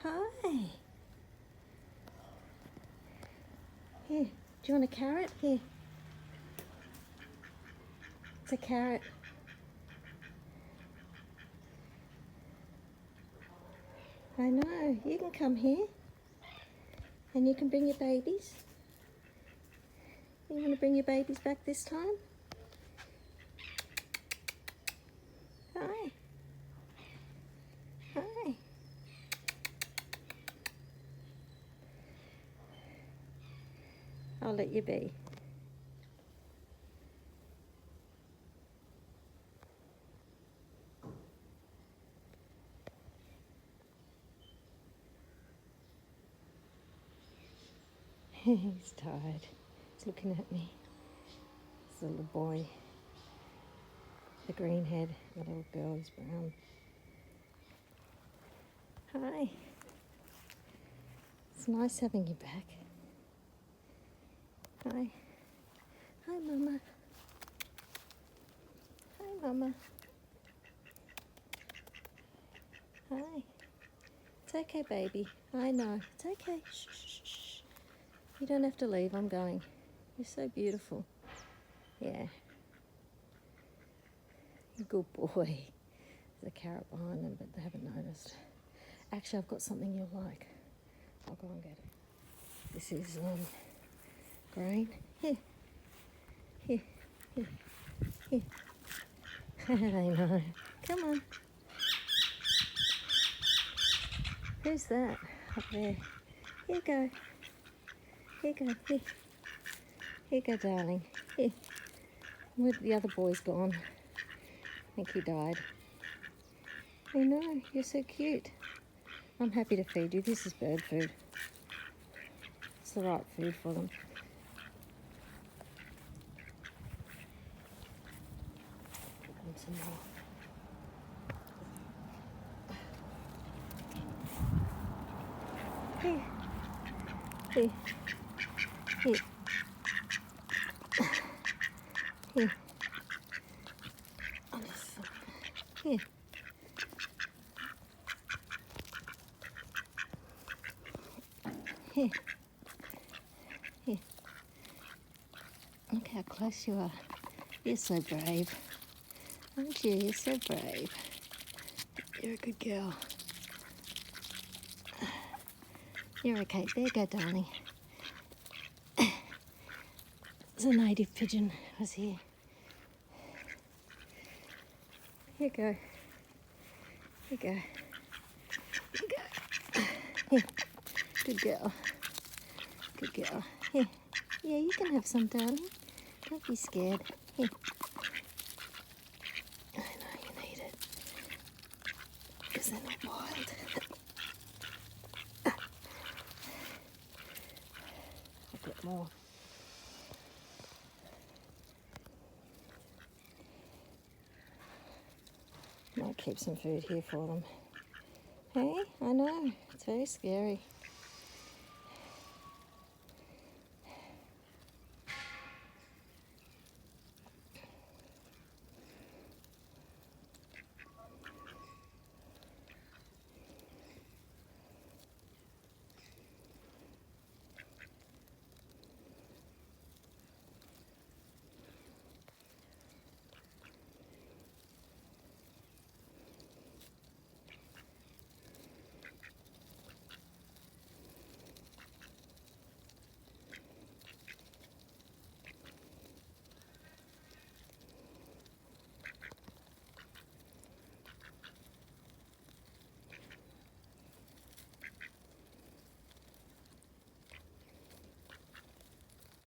Hi. Here, do you want a carrot? Here. It's a carrot. I know, you can come here and you can bring your babies. You want to bring your babies back this time? Hi. Hi. I'll let you be. He's tired. He's looking at me. This little boy. The green head. The little girl is brown. Hi. It's nice having you back. Hi. Hi, Mama. Hi, Mama. Hi. It's okay, baby. I know. It's okay. Shh, shh, shh. You don't have to leave. I'm going. You're so beautiful. Yeah. Good boy. There's a carrot behind them, but they haven't noticed. Actually, I've got something you'll like. I'll go and get it. This is grain. Here. Here. Here. Here. I know. Come on. Who's that up there? Here you go. Here you go. Here. Here you go, darling. Here. Where the other boy's gone? I think he died. I know, you're so cute. I'm happy to feed you. This is bird food. It's the right food for them. Give them some more. Here. Here. Here. Here. Here. Here. Here. Look how close you are. You're so brave. Aren't you? You're so brave. You're a good girl. You're okay. There you go, darling. There's a native pigeon was here. Here you go. Here you go. Here you go. Here. Good girl. Good girl. Here. Yeah, you can have some, darling. Don't be scared. Here. I know you need it. Because they're not wild. I've got more. Might keep some food here for them. Hey, I know, it's very scary.